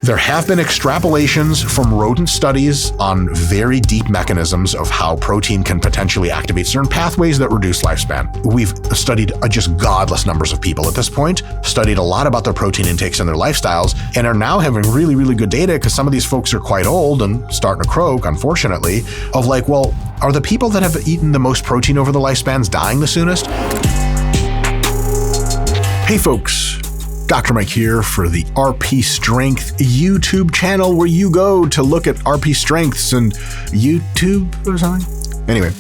There have been extrapolations from rodent studies on very deep mechanisms of how protein can potentially activate certain pathways that reduce lifespan. We've studied just godless numbers of people at this point, studied a lot about their protein intakes and their lifestyles, and are now having really, really good data because some of these folks are quite old and starting to croak, unfortunately, of like, well, are the people that have eaten the most protein over the lifespans dying the soonest? Hey folks, Dr. Mike here for the RP Strength YouTube channel where you go to look at RP strengths and YouTube or something. Anyway,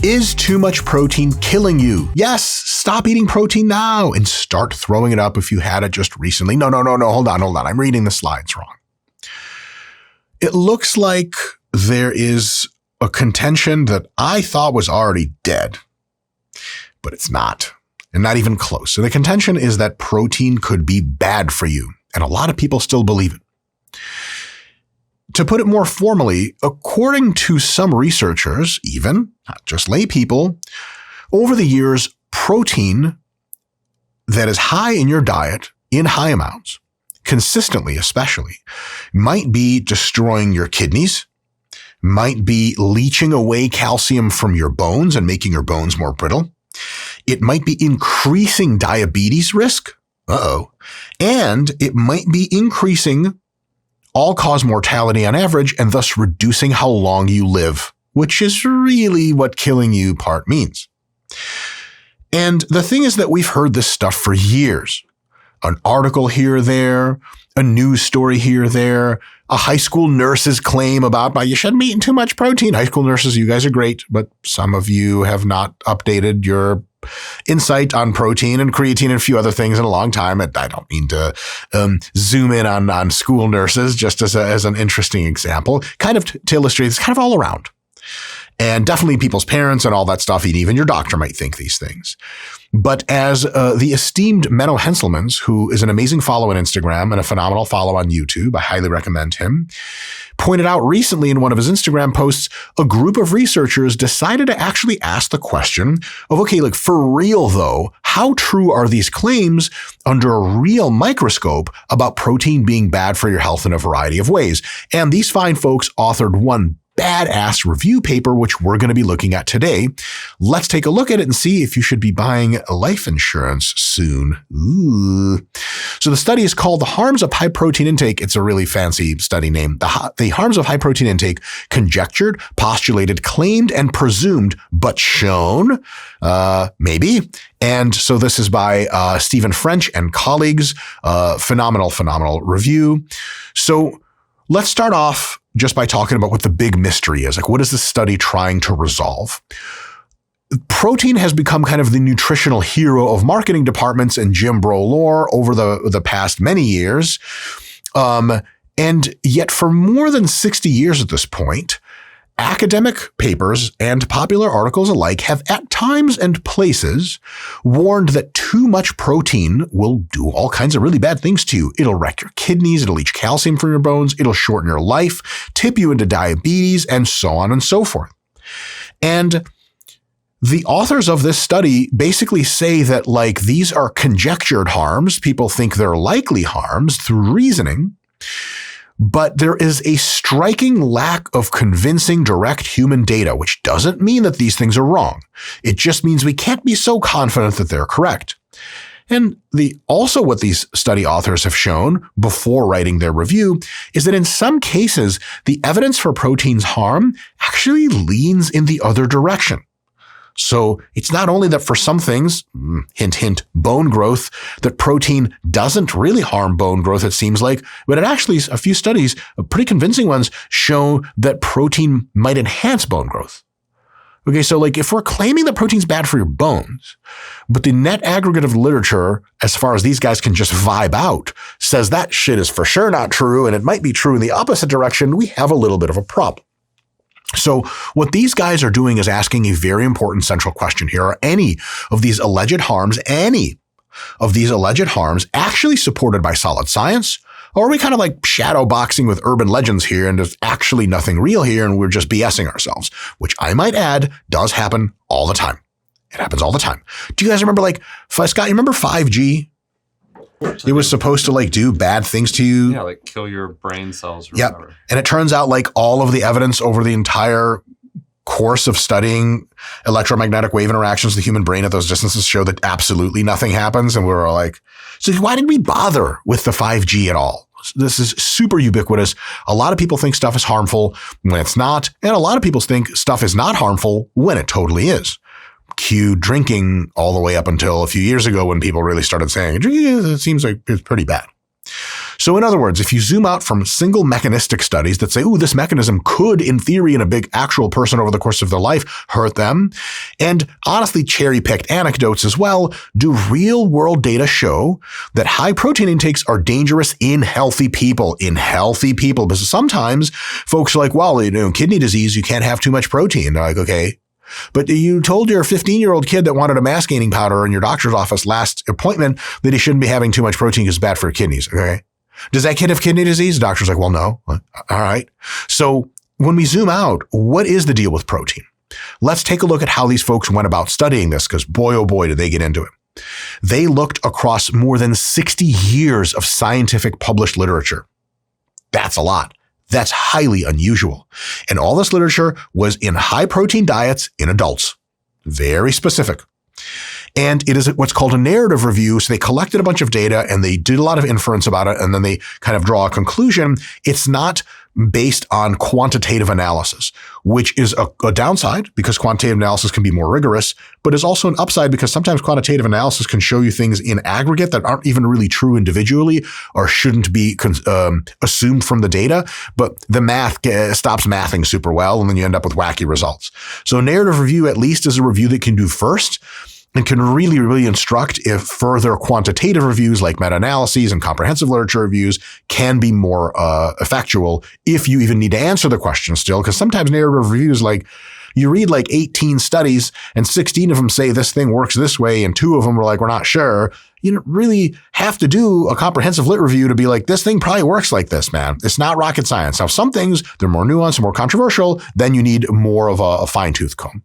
is too much protein killing you? Yes, stop eating protein now and start throwing it up if you had it just recently. No, hold on. I'm reading the slides wrong. It looks like there is a contention that I thought was already dead, but it's not. And not even close. So the contention is that protein could be bad for you, and a lot of people still believe it. To put it more formally, according to some researchers, even, not just lay people, over the years, protein that is high in your diet, in high amounts, consistently especially, might be destroying your kidneys, might be leaching away calcium from your bones and making your bones more brittle. It might be increasing diabetes risk. And it might be increasing all-cause mortality on average and thus reducing how long you live, which is really what killing you part means. And the thing is that we've heard this stuff for years. An article here or there, a news story here or there, a high school nurse's claim about, you shouldn't be eating too much protein. High school nurses, you guys are great, but some of you have not updated your insight on protein and creatine and a few other things in a long time. And I don't mean to zoom in on school nurses just as an interesting example, kind of to illustrate it's kind of all around. And definitely people's parents and all that stuff, and even your doctor might think these things. But as the esteemed Menno Henselmans, who is an amazing follow on Instagram and a phenomenal follow on YouTube, I highly recommend him, pointed out recently in one of his Instagram posts, a group of researchers decided to actually ask the question of, okay, like for real though, how true are these claims under a real microscope about protein being bad for your health in a variety of ways? And these fine folks authored one badass review paper, which we're going to be looking at today. Let's take a look at it and see if you should be buying life insurance soon. Ooh. So the study is called The Harms of High Protein Intake. It's a really fancy study name. The Harms of High Protein Intake, Conjectured, Postulated, Claimed, and Presumed, but Shown. Maybe. And so this is by Stephen French and colleagues. Phenomenal review. So let's start off just by talking about what the big mystery is. Like, what is this study trying to resolve? Protein has become kind of the nutritional hero of marketing departments and Jim Bro lore over the past many years. And yet for more than 60 years at this point, academic papers and popular articles alike have at times and places warned that too much protein will do all kinds of really bad things to you. It'll wreck your kidneys, it'll leach calcium from your bones, it'll shorten your life, tip you into diabetes, and so on and so forth. And the authors of this study basically say that like these are conjectured harms. People think they're likely harms through reasoning. But there is a striking lack of convincing direct human data, which doesn't mean that these things are wrong. It just means we can't be so confident that they're correct. And also what these study authors have shown before writing their review is that in some cases, the evidence for protein's harm actually leans in the other direction. So it's not only that for some things, hint, hint, bone growth, that protein doesn't really harm bone growth, it seems like, but it actually, a few studies, pretty convincing ones, show that protein might enhance bone growth. Okay, so like if we're claiming that protein's bad for your bones, but the net aggregate of literature, as far as these guys can just vibe out, says that shit is for sure not true, and it might be true in the opposite direction, we have a little bit of a problem. So what these guys are doing is asking a very important central question here. Are any of these alleged harms actually supported by solid science? Or are we kind of like shadow boxing with urban legends here and there's actually nothing real here and we're just BSing ourselves, which I might add does happen all the time. It happens all the time. Do you guys remember Scott, you remember 5G? It was supposed to like do bad things to you. Yeah, like kill your brain cells or Yep. whatever. And it turns out like all of the evidence over the entire course of studying electromagnetic wave interactions with the human brain at those distances show that absolutely nothing happens. And we were like, so why did we bother with the 5G at all? This is super ubiquitous. A lot of people think stuff is harmful when it's not. And a lot of people think stuff is not harmful when it totally is. Cue drinking all the way up until a few years ago when people really started saying, it seems like it's pretty bad. So in other words, if you zoom out from single mechanistic studies that say, ooh, this mechanism could, in theory, in a big actual person over the course of their life, hurt them, and honestly cherry-picked anecdotes as well, do real-world data show that high protein intakes are dangerous in healthy people, because sometimes folks are like, well, kidney disease, you can't have too much protein. They're like, okay. But you told your 15-year-old kid that wanted a mass gaining powder in your doctor's office last appointment that he shouldn't be having too much protein because it's bad for your kidneys. Okay. Does that kid have kidney disease? The doctor's like, well, no. All right. So when we zoom out, what is the deal with protein? Let's take a look at how these folks went about studying this, because boy, oh boy, did they get into it. They looked across more than 60 years of scientific published literature. That's a lot. That's highly unusual. And all this literature was in high protein diets in adults. Very specific. And it is what's called a narrative review. So they collected a bunch of data and they did a lot of inference about it. And then they kind of draw a conclusion. It's not based on quantitative analysis, which is a downside because quantitative analysis can be more rigorous, but is also an upside because sometimes quantitative analysis can show you things in aggregate that aren't even really true individually or shouldn't be assumed from the data. But the math stops mathing super well, and then you end up with wacky results. So narrative review at least is a review that can do first and can really, really instruct if further quantitative reviews like meta-analyses and comprehensive literature reviews can be more effectual if you even need to answer the question still. Because sometimes narrative reviews, like you read like 18 studies and 16 of them say this thing works this way and 2 of them are like, we're not sure. You don't really have to do a comprehensive lit review to be like, this thing probably works like this, man. It's not rocket science. Now, some things, they're more nuanced and more controversial, then you need more of a fine-tooth comb.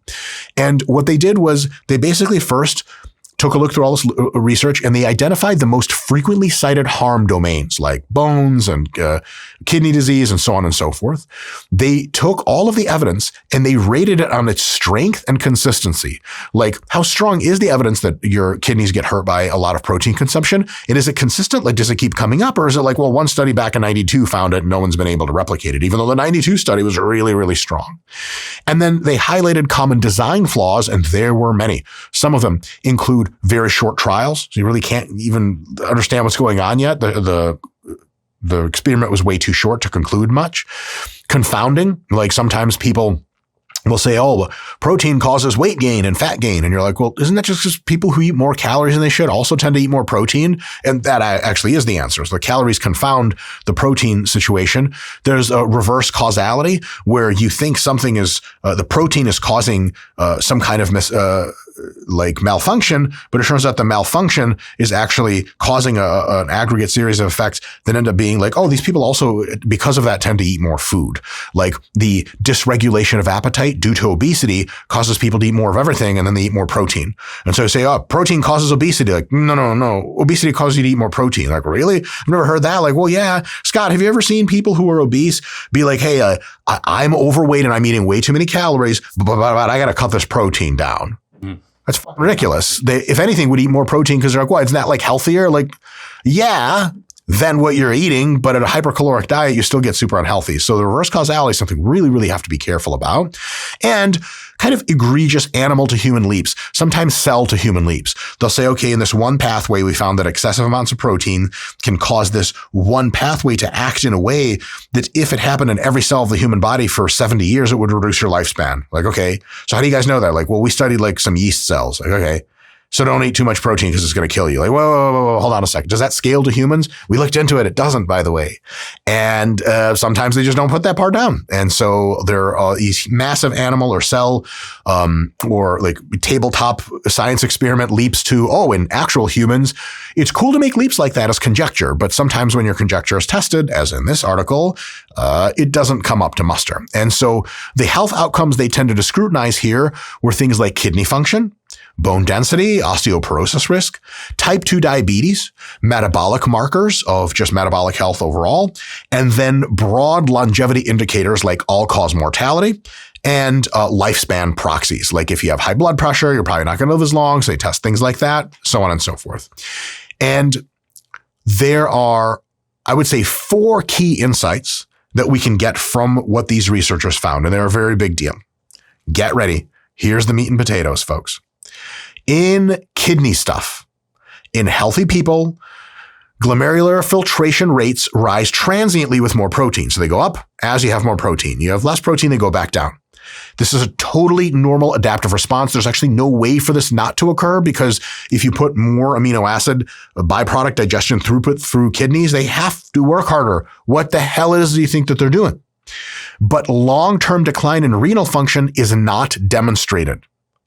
And what they did was they basically first took a look through all this research and they identified the most frequently cited harm domains like bones and kidney disease and so on and so forth. They took all of the evidence and they rated it on its strength and consistency. Like, how strong is the evidence that your kidneys get hurt by a lot of protein consumption? And is it consistent? Like, does it keep coming up? Or is it like, well, one study back in 92 found it and no one's been able to replicate it, even though the 92 study was really, really strong. And then they highlighted common design flaws, and there were many. Some of them include very short trials, so you really can't even understand what's going on yet. The experiment was way too short to conclude much. Confounding, like sometimes people will say, oh, protein causes weight gain and fat gain. And you're like, well, isn't that just because people who eat more calories than they should also tend to eat more protein? And that actually is the answer. So the calories confound the protein situation. There's a reverse causality where you think something is, the protein is causing some kind of like malfunction, but it turns out the malfunction is actually causing an aggregate series of effects that end up being like, oh, these people also, because of that, tend to eat more food. Like the dysregulation of appetite due to obesity causes people to eat more of everything, and then they eat more protein. And so you say, oh, protein causes obesity. Like, no. Obesity causes you to eat more protein. Like, really? I've never heard that. Like, well, yeah. Scott, have you ever seen people who are obese be like, hey, I'm overweight and I'm eating way too many calories, but I got to cut this protein down. That's ridiculous. They, if anything, would eat more protein because they're like, well, isn't that like healthier? Like, yeah, than what you're eating, but at a hypercaloric diet, you still get super unhealthy. So the reverse causality is something really, really have to be careful about. And kind of egregious animal to human leaps, sometimes cell to human leaps. They'll say, okay, in this one pathway, we found that excessive amounts of protein can cause this one pathway to act in a way that if it happened in every cell of the human body for 70 years, it would reduce your lifespan. Like, okay, so how do you guys know that? Like, well, we studied like some yeast cells. Like, okay. So don't eat too much protein because it's going to kill you. Like, whoa, hold on a second. Does that scale to humans? We looked into it. It doesn't, by the way. And sometimes they just don't put that part down. And so there are these massive animal or cell or like tabletop science experiment leaps to, oh, in actual humans, it's cool to make leaps like that as conjecture. But sometimes when your conjecture is tested, as in this article, it doesn't come up to muster. And so the health outcomes they tended to scrutinize here were things like kidney function, bone density, osteoporosis risk, type 2 diabetes, metabolic markers of just metabolic health overall, and then broad longevity indicators like all-cause mortality and lifespan proxies. Like if you have high blood pressure, you're probably not going to live as long, so they test things like that, so on and so forth. And there are, I would say, 4 key insights that we can get from what these researchers found, and they're a very big deal. Get ready. Here's the meat and potatoes, folks. In kidney stuff, in healthy people, glomerular filtration rates rise transiently with more protein. So they go up as you have more protein. You have less protein, they go back down. This is a totally normal adaptive response. There's actually no way for this not to occur, because if you put more amino acid byproduct digestion throughput through kidneys, they have to work harder. What the hell do you think that they're doing? But long-term decline in renal function is not demonstrated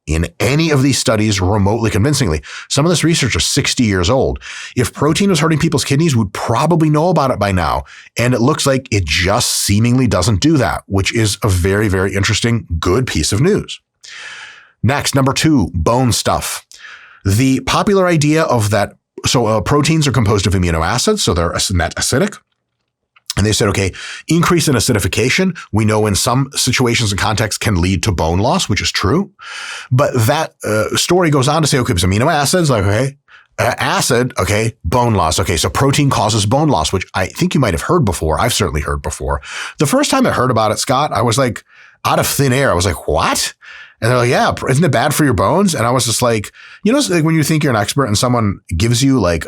in any of these studies remotely convincingly. Some of this research is 60 years old. If protein was hurting people's kidneys, we'd probably know about it by now. And it looks like it just seemingly doesn't do that, which is a very, very interesting, good piece of news. Next, number 2, bone stuff. The popular idea of that, proteins are composed of amino acids, so they're net acidic. And they said, okay, increase in acidification, we know in some situations and contexts can lead to bone loss, which is true. But that story goes on to say, okay, it's amino acids, like, okay, acid, okay, bone loss. Okay, so protein causes bone loss, which I think you might have heard before. I've certainly heard before. The first time I heard about it, Scott, I was like out of thin air. I was like, what? And they're like, yeah, isn't it bad for your bones? And I was just like, like when you think you're an expert and someone gives you like,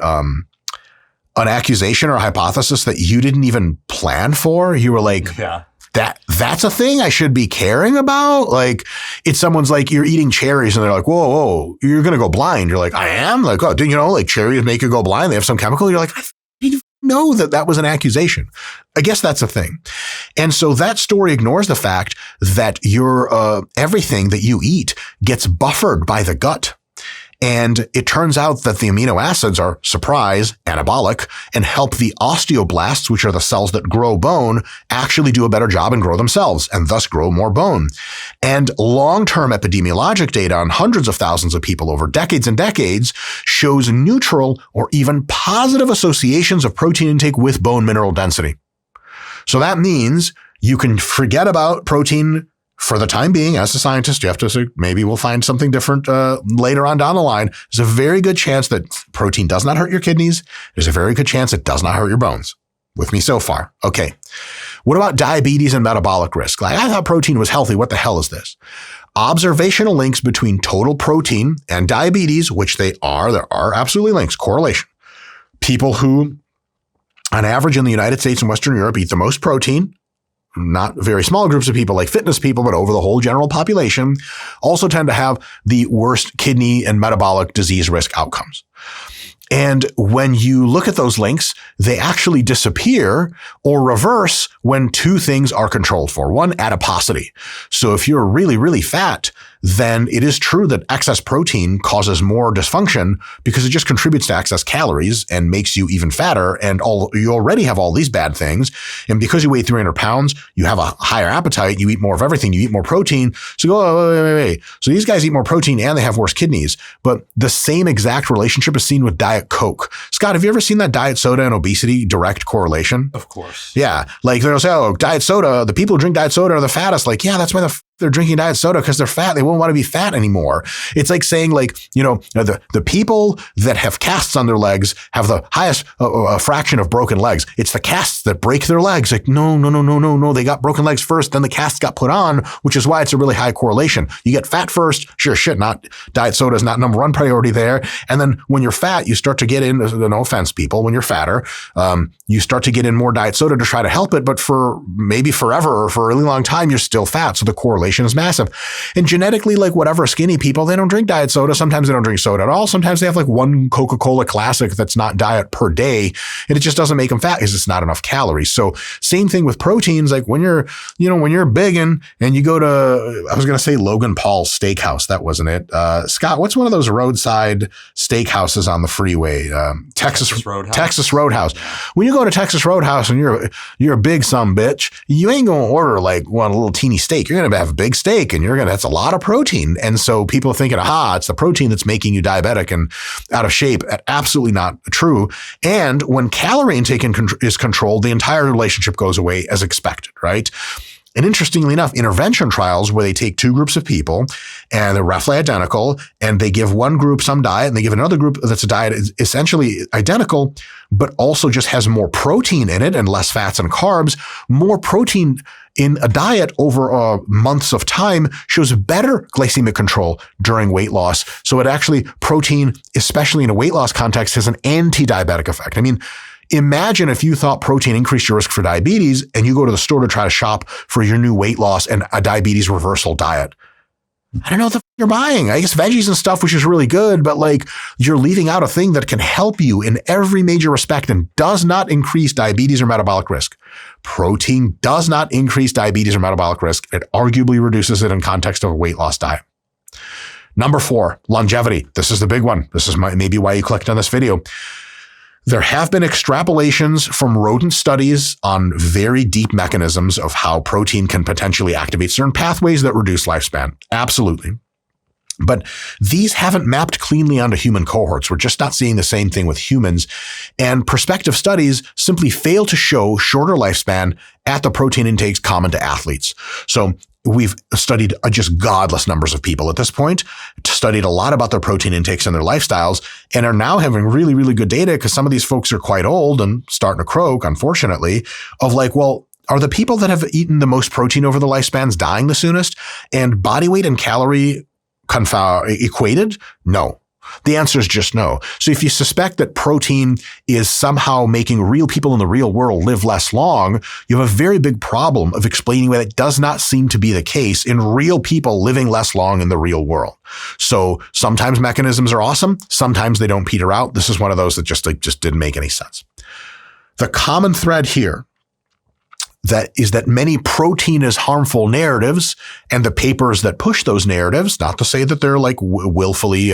an accusation or a hypothesis that you didn't even plan for, you were like, yeah, that's a thing I should be caring about? Like, it's someone's like, you're eating cherries and they're like, whoa, you're going to go blind. You're like, I am? Like, oh, like cherries make you go blind. They have some chemical. You're like, I didn't know that was an accusation. I guess that's a thing. And so that story ignores the fact that your everything that you eat gets buffered by the gut. And it turns out that the amino acids are, surprise, anabolic and help the osteoblasts, which are the cells that grow bone, actually do a better job and grow themselves and thus grow more bone. And long-term epidemiologic data on hundreds of thousands of people over decades and decades shows neutral or even positive associations of protein intake with bone mineral density. So that means you can forget about protein for the time being. As a scientist, you have to say, maybe we'll find something different later on down the line. There's a very good chance that protein does not hurt your kidneys. There's a very good chance it does not hurt your bones. With me so far. Okay. What about diabetes and metabolic risk? Like, I thought protein was healthy. What the hell is this? Observational links between total protein and diabetes, which there are absolutely links, correlation. People who, on average in the United States and Western Europe, eat the most protein, not very small groups of people like fitness people, but over the whole general population, also tend to have the worst kidney and metabolic disease risk outcomes. And when you look at those links, they actually disappear or reverse when 2 things are controlled for. One, adiposity. So if you're really, really fat, then it is true that excess protein causes more dysfunction because it just contributes to excess calories and makes you even fatter. And you already have all these bad things. And because you weigh 300 pounds, you have a higher appetite. You eat more of everything. You eat more protein. So you go, wait. So these guys eat more protein and they have worse kidneys. But the same exact relationship is seen with Diet Coke. Scott, have you ever seen that diet soda and obesity direct correlation? Of course. Yeah. Like they'll say, oh, diet soda, the people who drink diet soda are the fattest. Like, yeah, that's why they're drinking diet soda, because they're fat. They won't want to be fat anymore. It's like saying, like, the people that have casts on their legs have the highest fraction of broken legs. It's the casts that break their legs. Like, no. They got broken legs first, then the casts got put on, which is why it's a really high correlation. You get fat first. Sure, not diet soda is not number 1 priority there. And then when you're fat, you start to get in, no offense, people, when you're fatter, you start to get in more diet soda to try to help it. But for maybe forever or for a really long time, you're still fat. So the correlation is massive. And genetically, like whatever skinny people, they don't drink diet soda. Sometimes they don't drink soda at all. Sometimes they have like 1 Coca-Cola Classic that's not diet per day. And it just doesn't make them fat because it's not enough calories. So same thing with proteins. Like when you're big and you go to, I was going to say Logan Paul's Steakhouse. That wasn't it. Scott, what's one of those roadside steakhouses on the freeway? Texas Roadhouse. Texas Roadhouse. When you go to Texas Roadhouse and you're a big some bitch, you ain't going to order like one little teeny steak. You're going to have a big steak and that's a lot of protein. And so people are thinking, it's the protein that's making you diabetic and out of shape. Absolutely not true. And when calorie intake is controlled, the entire relationship goes away as expected, right? And interestingly enough, intervention trials where they take two groups of people and they're roughly identical and they give one group some diet and they give another group that's a diet is essentially identical, but also just has more protein in it and less fats and carbs. More protein in a diet over months of time shows better glycemic control during weight loss. So it actually, protein, especially in a weight loss context, has an anti-diabetic effect. I mean, imagine if you thought protein increased your risk for diabetes and you go to the store to try to shop for your new weight loss and a diabetes reversal diet. I don't know what the you're buying. I guess veggies and stuff, which is really good, but like you're leaving out a thing that can help you in every major respect and does not increase diabetes or metabolic risk. Protein does not increase diabetes or metabolic risk. It arguably reduces it in context of a weight loss diet. Number 4, longevity. This is the big one. This is maybe why you clicked on this video. There have been extrapolations from rodent studies on very deep mechanisms of how protein can potentially activate certain pathways that reduce lifespan. Absolutely. But these haven't mapped cleanly onto human cohorts. We're just not seeing the same thing with humans. And prospective studies simply fail to show shorter lifespan at the protein intakes common to athletes. So we've studied just godless numbers of people at this point, studied a lot about their protein intakes and their lifestyles, and are now having really, really good data because some of these folks are quite old and starting to croak, unfortunately, of like, well, are the people that have eaten the most protein over the lifespans dying the soonest? And body weight and calorie equated? No. The answer is just no. So if you suspect that protein is somehow making real people in the real world live less long, you have a very big problem of explaining why that does not seem to be the case in real people living less long in the real world. So sometimes mechanisms are awesome. Sometimes they don't peter out. This is one of those that just didn't make any sense. The common thread here that many protein is harmful narratives and the papers that push those narratives, not to say that they're like willfully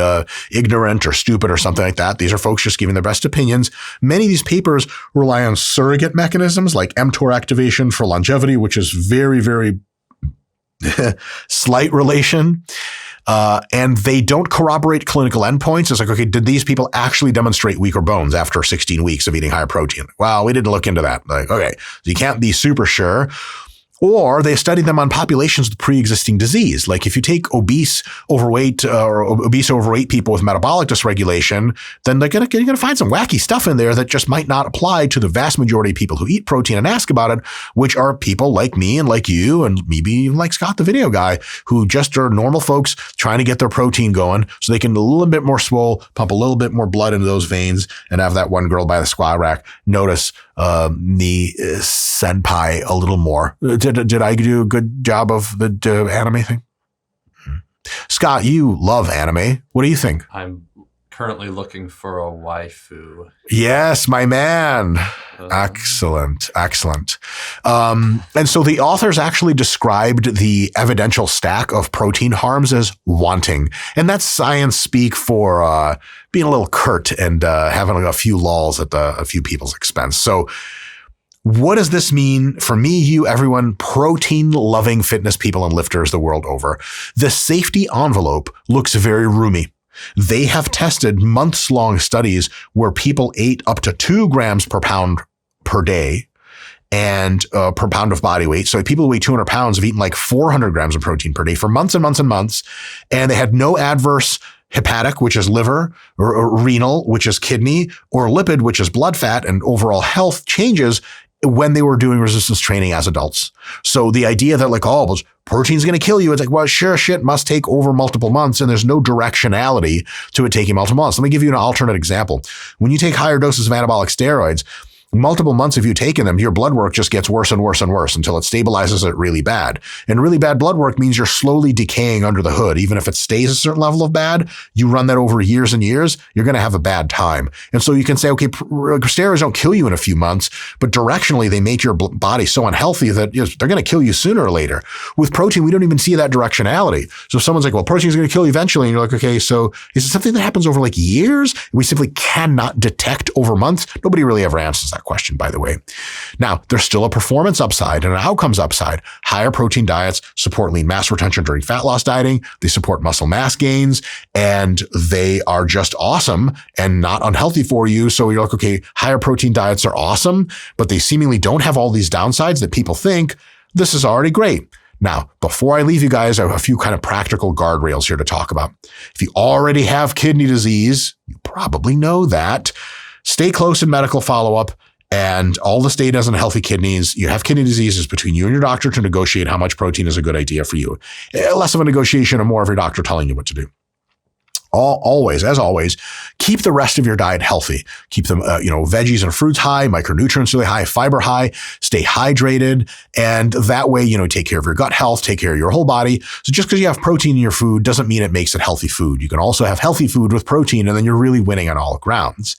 ignorant or stupid or something like that. These are folks just giving their best opinions. Many of these papers rely on surrogate mechanisms like mTOR activation for longevity, which is very, very slight relation. And they don't corroborate clinical endpoints. It's like, okay, did these people actually demonstrate weaker bones after 16 weeks of eating higher protein? Well, we didn't look into that. Like, okay, so you can't be super sure. Or they studied them on populations with pre-existing disease. Like if you take obese, overweight people with metabolic dysregulation, then you're going to find some wacky stuff in there that just might not apply to the vast majority of people who eat protein and ask about it, which are people like me and like you and maybe even like Scott, the video guy, who just are normal folks trying to get their protein going so they can a little bit more swole, pump a little bit more blood into those veins, and have that one girl by the squat rack notice me senpai a little more. Did I do a good job of the anime thing? Scott, you love anime. What do you think? I'm currently looking for a waifu. Yes, my man. Excellent. And so the authors actually described the evidential stack of protein harms as wanting. And that's science speak for being a little curt and having a few lulls at a few people's expense. So what does this mean for me, you, everyone, protein-loving fitness people and lifters the world over? The safety envelope looks very roomy. They have tested months-long studies where people ate up to 2 grams per pound per day and per pound of body weight. So people who weigh 200 pounds have eaten like 400 grams of protein per day for months and months and months. And they had no adverse hepatic, which is liver, or renal, which is kidney, or lipid, which is blood fat, and overall health changes when they were doing resistance training as adults. So the idea that like, oh, well, protein's going to kill you. It's like, well, sure, shit must take over multiple months and there's no directionality to it taking multiple months. Let me give you an alternate example. When you take higher doses of anabolic steroids, multiple months of you taking them, your blood work just gets worse and worse and worse until it stabilizes it really bad. And really bad blood work means you're slowly decaying under the hood. Even if it stays a certain level of bad, you run that over years and years, you're going to have a bad time. And so you can say, okay, steroids don't kill you in a few months, but directionally they make your body so unhealthy that they're going to kill you sooner or later. With protein, we don't even see that directionality. So if someone's like, well, protein is going to kill you eventually. And you're like, okay, so is it something that happens over like years? We simply cannot detect over months. Nobody really ever answers that that question, by the way. Now, there's still a performance upside and an outcomes upside. Higher protein diets support lean mass retention during fat loss dieting. They support muscle mass gains, and they are just awesome and not unhealthy for you. So you're like, okay, higher protein diets are awesome, but they seemingly don't have all these downsides that people think. This is already great. Now, before I leave you guys, I have a few kind of practical guardrails here to talk about. If you already have kidney disease, you probably know that. Stay close in medical follow-up, and all this data is on healthy kidneys. You have kidney disease, is between you and your doctor to negotiate how much protein is a good idea for you. Less of a negotiation and more of your doctor telling you what to do. As always, keep the rest of your diet healthy. Keep them, veggies and fruits high, micronutrients really high, fiber high, stay hydrated. And that way, take care of your gut health, take care of your whole body. So just because you have protein in your food doesn't mean it makes it healthy food. You can also have healthy food with protein, and then you're really winning on all grounds.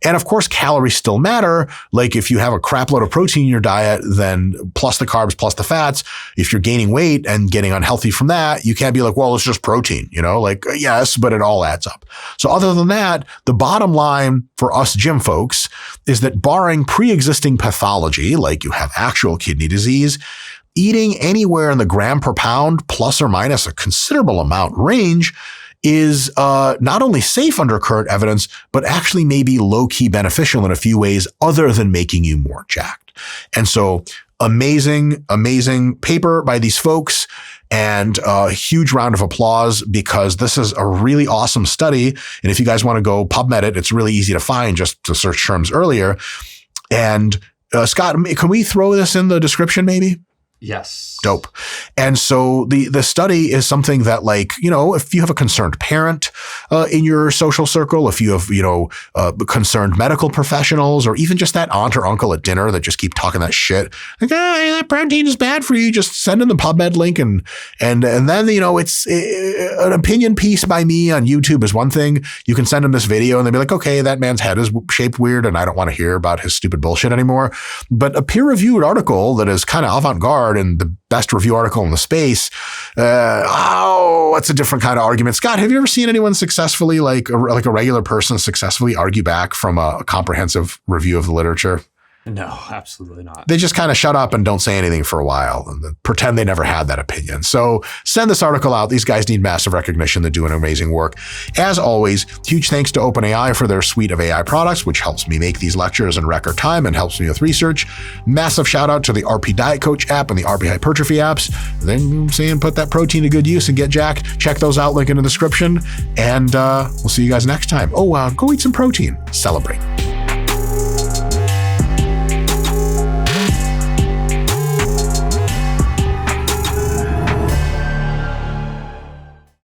And of course, calories still matter. Like if you have a crap load of protein in your diet, then plus the carbs, plus the fats, if you're gaining weight and getting unhealthy from that, you can't be like, well, it's just protein, yes, but it all adds up. So other than that, the bottom line for us gym folks is that barring pre-existing pathology, like you have actual kidney disease, eating anywhere in the gram per pound plus or minus a considerable amount range is not only safe under current evidence, but actually maybe low-key beneficial in a few ways other than making you more jacked. And so amazing paper by these folks. And a huge round of applause, because this is a really awesome study. And if you guys want to go PubMed it, it's really easy to find, just to search terms earlier. And Scott, can we throw this in the description maybe? Yes. Dope. And so the study is something that, if you have a concerned parent in your social circle, if you have, concerned medical professionals, or even just that aunt or uncle at dinner that just keep talking that shit, like, that protein is bad for you, just send them the PubMed link. And then, it's an opinion piece by me on YouTube is one thing. You can send them this video and they'll be like, okay, that man's head is shaped weird and I don't want to hear about his stupid bullshit anymore. But a peer-reviewed article that is kind of avant-garde and the best review article in the space, it's a different kind of argument. Scott, have you ever seen anyone successfully, like a regular person successfully argue back from a comprehensive review of the literature? No, absolutely not. They just kind of shut up and don't say anything for a while and then pretend they never had that opinion. So send this article out. These guys need massive recognition. They're doing amazing work. As always, huge thanks to OpenAI for their suite of AI products, which helps me make these lectures in record time and helps me with research. Massive shout out to the RP Diet Coach app and the RP Hypertrophy apps. Then saying put that protein to good use and get jacked. Check those out, link in the description. And we'll see you guys next time. Go eat some protein. Celebrate.